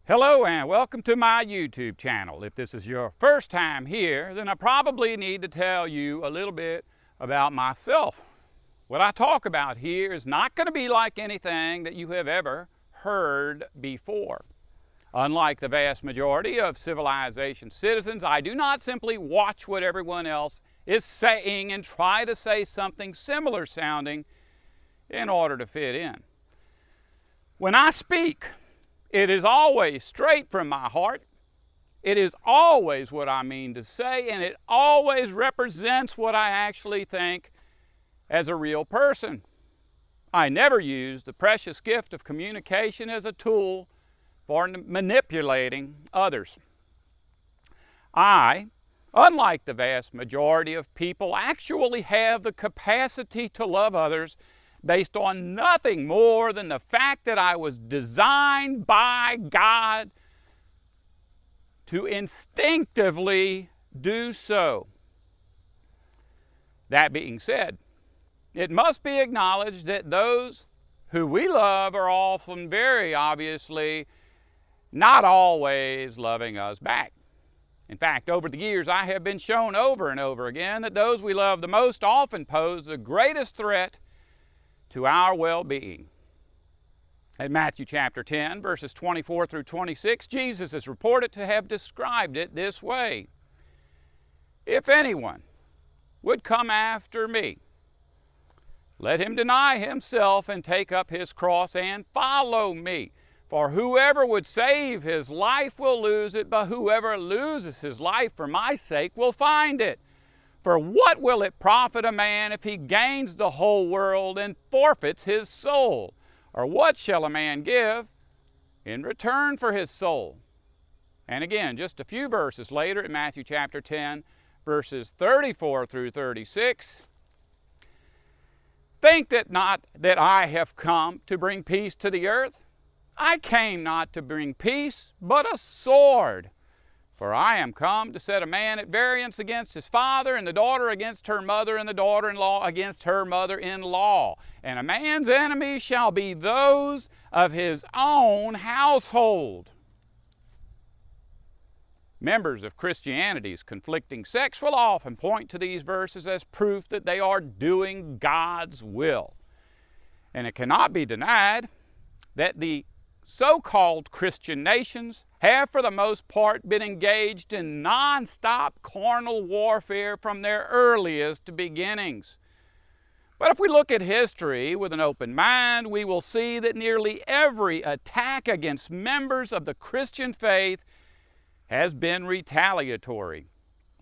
Hello and welcome to my YouTube channel. If this is your first time here, then I probably need to tell you a little bit about myself. What I talk about here is not going to be like anything that you have ever heard before. Unlike the vast majority of civilization citizens, I do not simply watch what everyone else is saying and try to say something similar sounding in order to fit in. When I speak, it is always straight from my heart. It is always what I mean to say, and it always represents what I actually think as a real person. I never use the precious gift of communication as a tool for manipulating others. I, unlike the vast majority of people, actually have the capacity to love others based on nothing more than the fact that I was designed by God to instinctively do so. That being said, it must be acknowledged that those who we love are often very obviously not always loving us back. In fact, over the years, I have been shown over and over again that those we love the most often pose the greatest threat to our well-being. In Matthew chapter 10, verses 24 through 26, Jesus is reported to have described it this way: "If anyone would come after me, let him deny himself and take up his cross and follow me. For whoever would save his life will lose it, but whoever loses his life for my sake will find it. For what will it profit a man if he gains the whole world and forfeits his soul? Or what shall a man give in return for his soul?" And again, just a few verses later in Matthew chapter 10, verses 34 through 36, "Think that not that I have come to bring peace to the earth. I came not to bring peace, but a sword. For I am come to set a man at variance against his father, and the daughter against her mother, and the daughter-in-law against her mother-in-law. And a man's enemies shall be those of his own household." Members of Christianity's conflicting sects will often point to these verses as proof that they are doing God's will. And it cannot be denied that the so-called Christian nations have for the most part been engaged in non-stop carnal warfare from their earliest beginnings. But if we look at history with an open mind, we will see that nearly every attack against members of the Christian faith has been retaliatory.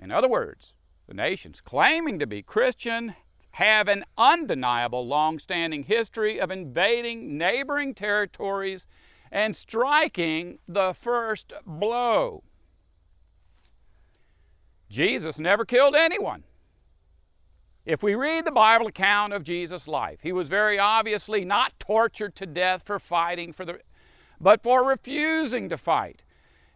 In other words, the nations claiming to be Christian have an undeniable long-standing history of invading neighboring territories and striking the first blow. Jesus never killed anyone. If we read the Bible account of Jesus' life, he was very obviously not tortured to death for fighting but for refusing to fight.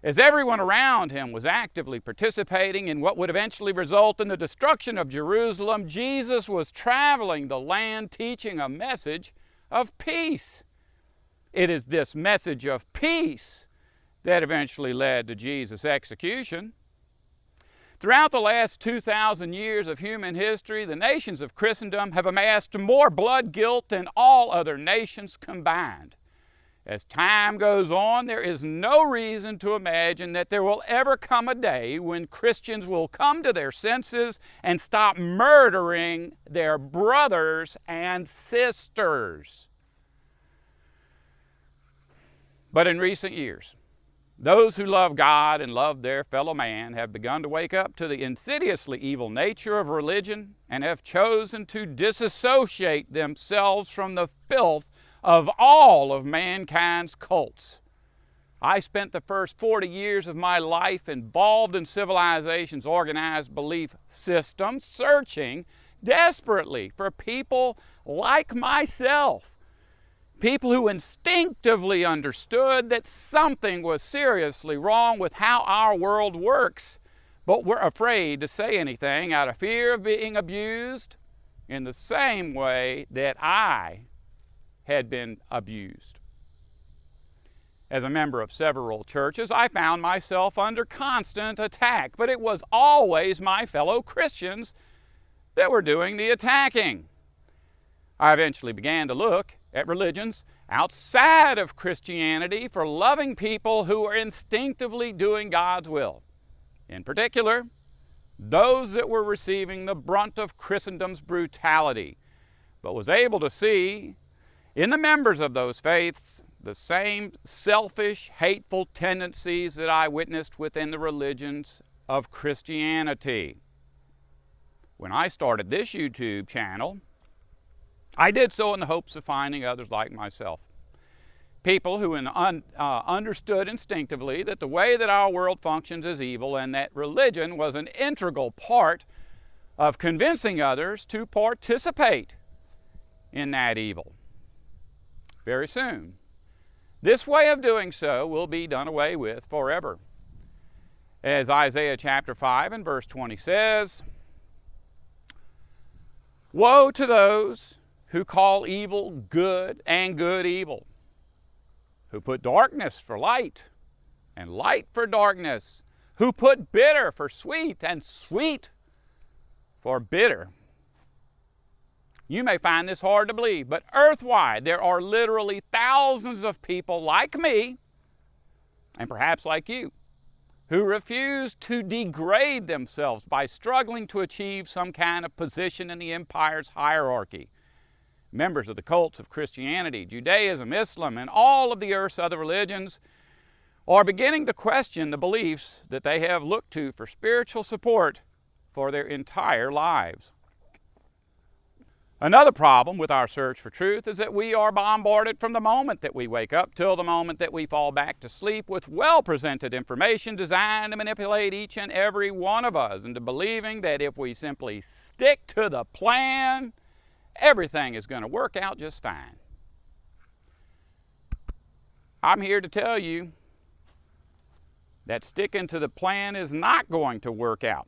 As everyone around him was actively participating in what would eventually result in the destruction of Jerusalem, Jesus was traveling the land teaching a message of peace. It is this message of peace that eventually led to Jesus' execution. Throughout the last 2,000 years of human history, the nations of Christendom have amassed more blood guilt than all other nations combined. As time goes on, there is no reason to imagine that there will ever come a day when Christians will come to their senses and stop murdering their brothers and sisters. But in recent years, those who love God and love their fellow man have begun to wake up to the insidiously evil nature of religion and have chosen to disassociate themselves from the filth of all of mankind's cults. I spent the first 40 years of my life involved in civilization's organized belief system, searching desperately for people like myself. People who instinctively understood that something was seriously wrong with how our world works, but were afraid to say anything out of fear of being abused in the same way that I had been abused. As a member of several churches, I found myself under constant attack, but it was always my fellow Christians that were doing the attacking. I eventually began to look at religions outside of Christianity for loving people who are instinctively doing God's will. In particular, those that were receiving the brunt of Christendom's brutality, but was able to see in the members of those faiths the same selfish, hateful tendencies that I witnessed within the religions of Christianity. When I started this YouTube channel, I did so in the hopes of finding others like myself. People who understood instinctively that the way that our world functions is evil and that religion was an integral part of convincing others to participate in that evil. Very soon, this way of doing so will be done away with forever. As Isaiah chapter 5 and verse 20 says, "Woe to those who call evil good and good evil, who put darkness for light and light for darkness, who put bitter for sweet and sweet for bitter." You may find this hard to believe, but earthwide there are literally thousands of people like me, and perhaps like you, who refuse to degrade themselves by struggling to achieve some kind of position in the empire's hierarchy. Members of the cults of Christianity, Judaism, Islam, and all of the earth's other religions are beginning to question the beliefs that they have looked to for spiritual support for their entire lives. Another problem with our search for truth is that we are bombarded from the moment that we wake up till the moment that we fall back to sleep with well-presented information designed to manipulate each and every one of us into believing that if we simply stick to the plan, everything is going to work out just fine. I'm here to tell you that sticking to the plan is not going to work out.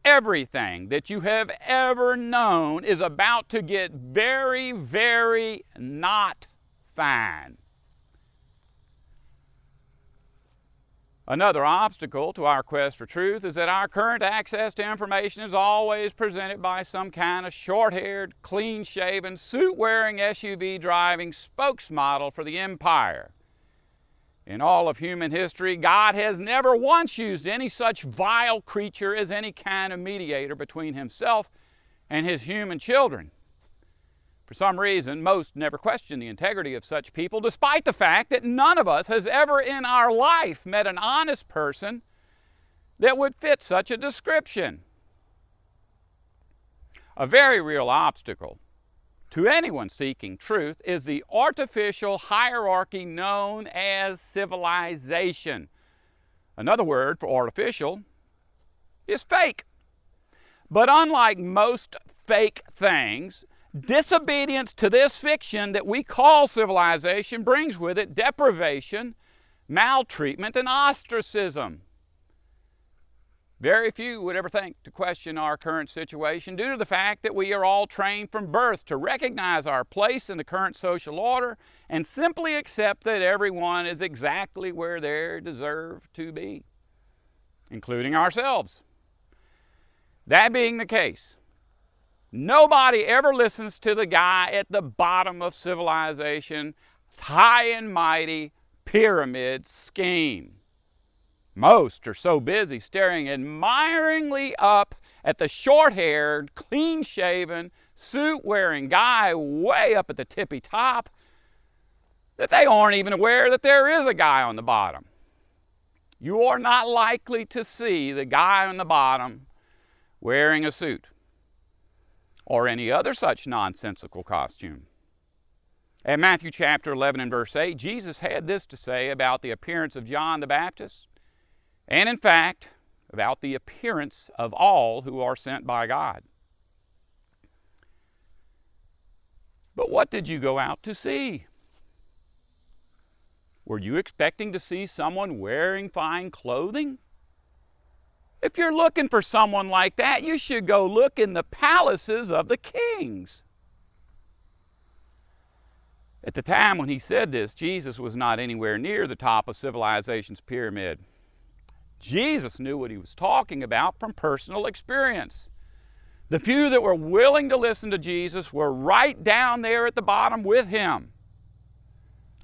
Everything that you have ever known is about to get very, very not fine. Another obstacle to our quest for truth is that our current access to information is always presented by some kind of short-haired, clean-shaven, suit-wearing, SUV-driving spokesmodel for the empire. In all of human history, God has never once used any such vile creature as any kind of mediator between himself and his human children. For some reason, most never question the integrity of such people, despite the fact that none of us has ever in our life met an honest person that would fit such a description. A very real obstacle to anyone seeking truth is the artificial hierarchy known as civilization. Another word for artificial is fake. But unlike most fake things, disobedience to this fiction that we call civilization brings with it deprivation, maltreatment, and ostracism. Very few would ever think to question our current situation due to the fact that we are all trained from birth to recognize our place in the current social order and simply accept that everyone is exactly where they deserve to be, including ourselves. That being the case, nobody ever listens to the guy at the bottom of civilization's high and mighty pyramid scheme. Most are so busy staring admiringly up at the short-haired, clean-shaven, suit-wearing guy way up at the tippy top that they aren't even aware that there is a guy on the bottom. You are not likely to see the guy on the bottom wearing a suit or any other such nonsensical costume. In Matthew chapter 11 and verse 8, Jesus had this to say about the appearance of John the Baptist, and in fact, about the appearance of all who are sent by God. But what did you go out to see? Were you expecting to see someone wearing fine clothing? If you're looking for someone like that, you should go look in the palaces of the kings. At the time when he said this, Jesus was not anywhere near the top of civilization's pyramid. Jesus knew what he was talking about from personal experience. The few that were willing to listen to Jesus were right down there at the bottom with him.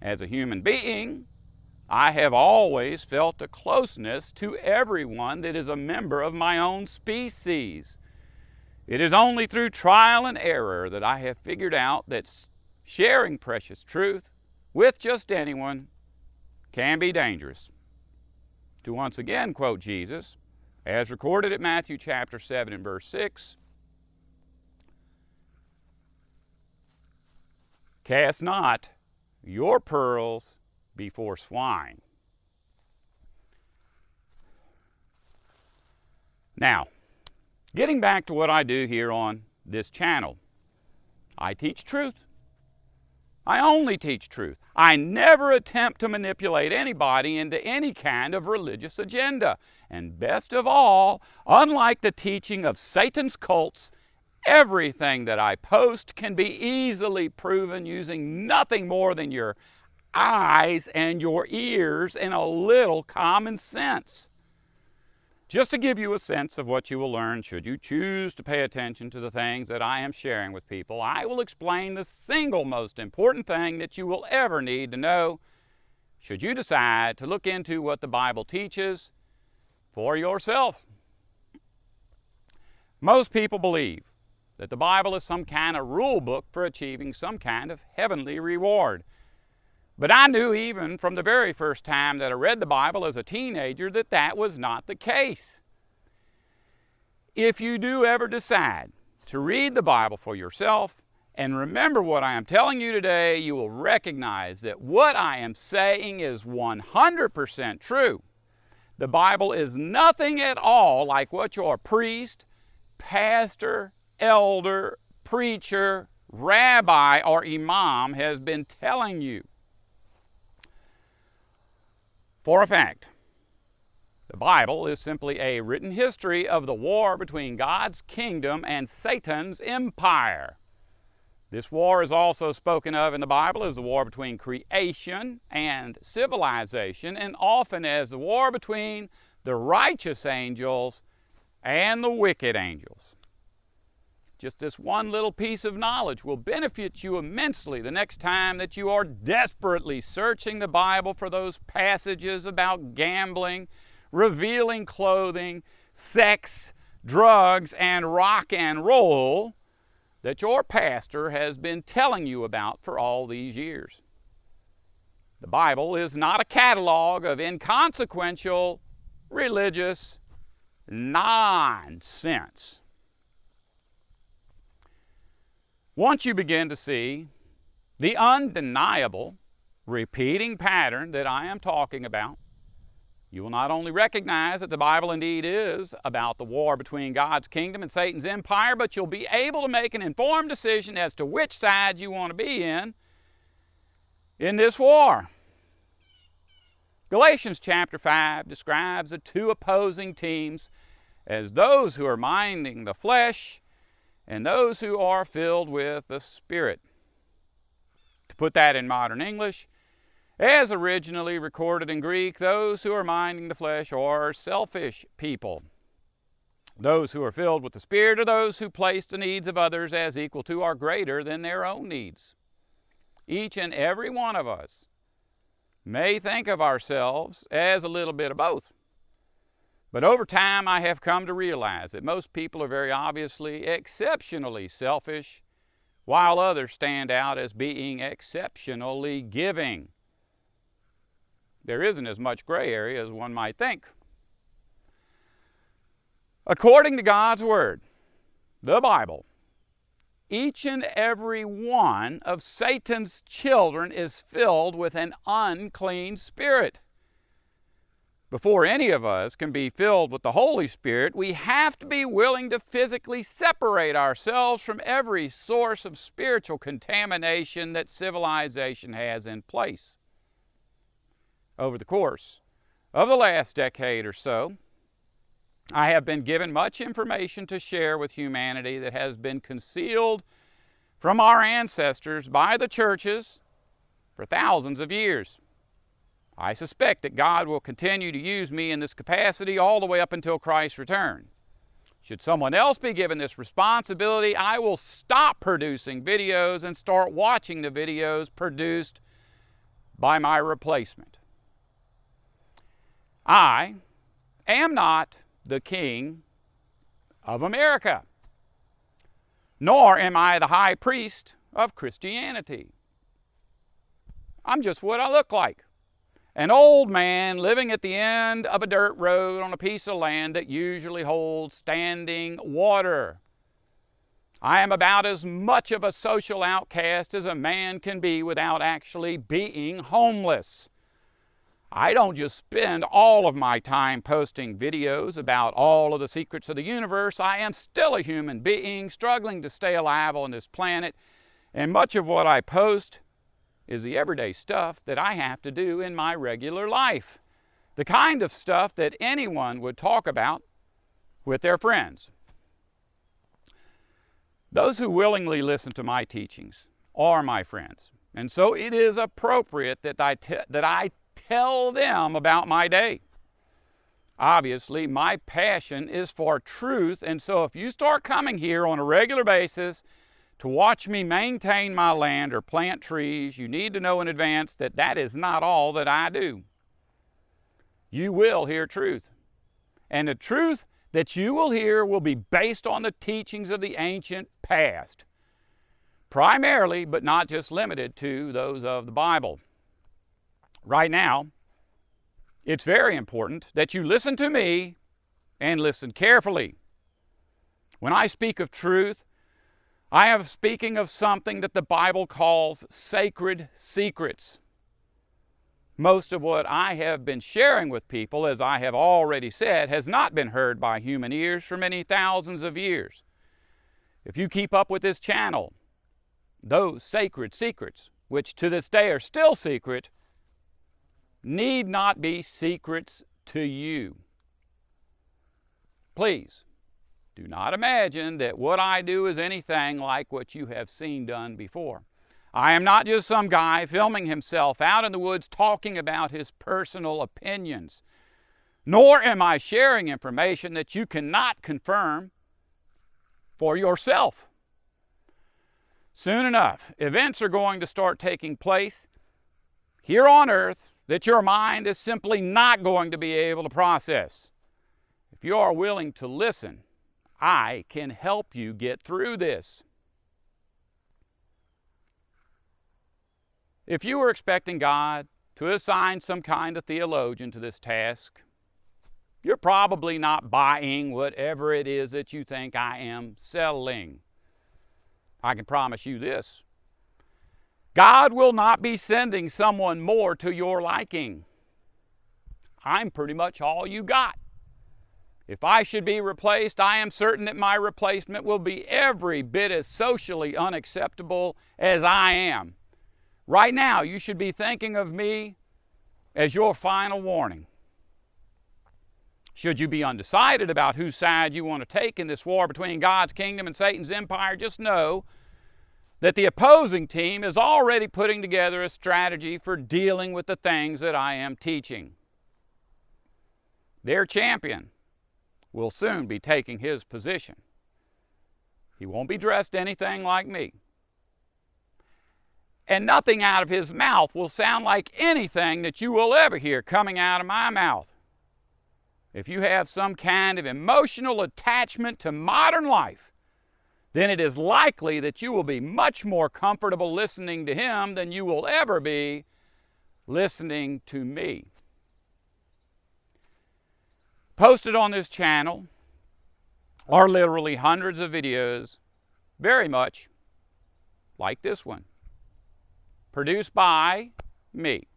As a human being, I have always felt a closeness to everyone that is a member of my own species. It is only through trial and error that I have figured out that sharing precious truth with just anyone can be dangerous. To once again quote Jesus, as recorded at Matthew chapter 7 and verse 6, cast not your pearls before swine. Now, getting back to what I do here on this channel, I teach truth. I only teach truth. I never attempt to manipulate anybody into any kind of religious agenda. And best of all, unlike the teaching of Satan's cults, everything that I post can be easily proven using nothing more than your eyes and your ears and a little common sense. Just to give you a sense of what you will learn should you choose to pay attention to the things that I am sharing with people, I will explain the single most important thing that you will ever need to know should you decide to look into what the Bible teaches for yourself. Most people believe that the Bible is some kind of rule book for achieving some kind of heavenly reward. But I knew even from the very first time that I read the Bible as a teenager that that was not the case. If you do ever decide to read the Bible for yourself and remember what I am telling you today, you will recognize that what I am saying is 100% true. The Bible is nothing at all like what your priest, pastor, elder, preacher, rabbi, or imam has been telling you. For a fact, the Bible is simply a written history of the war between God's kingdom and Satan's empire. This war is also spoken of in the Bible as the war between creation and civilization, and often as the war between the righteous angels and the wicked angels. Just this one little piece of knowledge will benefit you immensely the next time that you are desperately searching the Bible for those passages about gambling, revealing clothing, sex, drugs, and rock and roll that your pastor has been telling you about for all these years. The Bible is not a catalog of inconsequential religious nonsense. Once you begin to see the undeniable repeating pattern that I am talking about, you will not only recognize that the Bible indeed is about the war between God's kingdom and Satan's empire, but you'll be able to make an informed decision as to which side you want to be in this war. Galatians chapter 5 describes the two opposing teams as those who are minding the flesh and those who are filled with the Spirit. To put that in modern English, as originally recorded in Greek, those who are minding the flesh are selfish people. Those who are filled with the Spirit are those who place the needs of others as equal to or greater than their own needs. Each and every one of us may think of ourselves as a little bit of both. But over time, I have come to realize that most people are very obviously exceptionally selfish, while others stand out as being exceptionally giving. There isn't as much gray area as one might think. According to God's Word, the Bible, each and every one of Satan's children is filled with an unclean spirit. Before any of us can be filled with the Holy Spirit, we have to be willing to physically separate ourselves from every source of spiritual contamination that civilization has in place. Over the course of the last decade or so, I have been given much information to share with humanity that has been concealed from our ancestors by the churches for thousands of years. I suspect that God will continue to use me in this capacity all the way up until Christ's return. Should someone else be given this responsibility, I will stop producing videos and start watching the videos produced by my replacement. I am not the king of America, nor am I the high priest of Christianity. I'm just what I look like. An old man living at the end of a dirt road on a piece of land that usually holds standing water. I am about as much of a social outcast as a man can be without actually being homeless. I don't just spend all of my time posting videos about all of the secrets of the universe. I am still a human being struggling to stay alive on this planet, and much of what I post is the everyday stuff that I have to do in my regular life. The kind of stuff that anyone would talk about with their friends. Those who willingly listen to my teachings are my friends. And so it is appropriate that I tell them about my day. Obviously, my passion is for truth, and so if you start coming here on a regular basis to watch me maintain my land or plant trees, you need to know in advance that that is not all that I do. You will hear truth. And the truth that you will hear will be based on the teachings of the ancient past, primarily, but not just limited to, those of the Bible. Right now, it's very important that you listen to me and listen carefully. When I speak of truth, I am speaking of something that the Bible calls sacred secrets. Most of what I have been sharing with people, as I have already said, has not been heard by human ears for many thousands of years. If you keep up with this channel, those sacred secrets, which to this day are still secret, need not be secrets to you. Please, do not imagine that what I do is anything like what you have seen done before. I am not just some guy filming himself out in the woods talking about his personal opinions, nor am I sharing information that you cannot confirm for yourself. Soon enough, events are going to start taking place here on earth that your mind is simply not going to be able to process. If you are willing to listen, I can help you get through this. If you were expecting God to assign some kind of theologian to this task, you're probably not buying whatever it is that you think I am selling. I can promise you this: God will not be sending someone more to your liking. I'm pretty much all you got. If I should be replaced, I am certain that my replacement will be every bit as socially unacceptable as I am. Right now, you should be thinking of me as your final warning. Should you be undecided about whose side you want to take in this war between God's kingdom and Satan's empire, just know that the opposing team is already putting together a strategy for dealing with the things that I am teaching. Their champion will soon be taking his position. He won't be dressed anything like me. And nothing out of his mouth will sound like anything that you will ever hear coming out of my mouth. If you have some kind of emotional attachment to modern life, then it is likely that you will be much more comfortable listening to him than you will ever be listening to me. Posted on this channel are literally hundreds of videos, very much like this one, produced by me.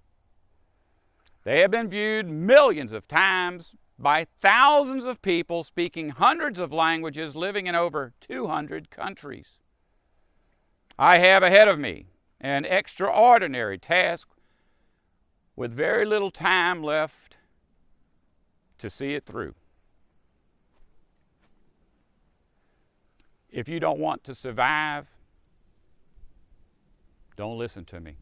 They have been viewed millions of times by thousands of people speaking hundreds of languages, living in over 200 countries. I have ahead of me an extraordinary task with very little time left to see it through. If you don't want to survive, don't listen to me.